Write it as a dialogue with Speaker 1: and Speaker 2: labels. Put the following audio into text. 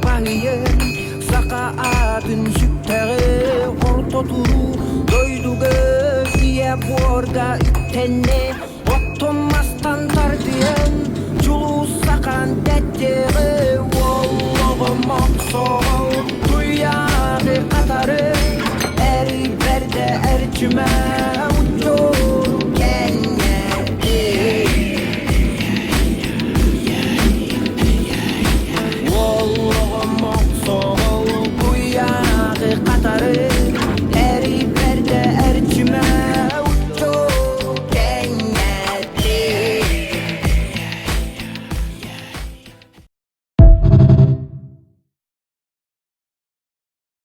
Speaker 1: bahiyem Saka adın süpteri orta turu Doyduge diye borda üttenne Ottomazdan tardiyen Çulu sakan detteri Vallahi maksağı Duyağı katarı Eri berde erçime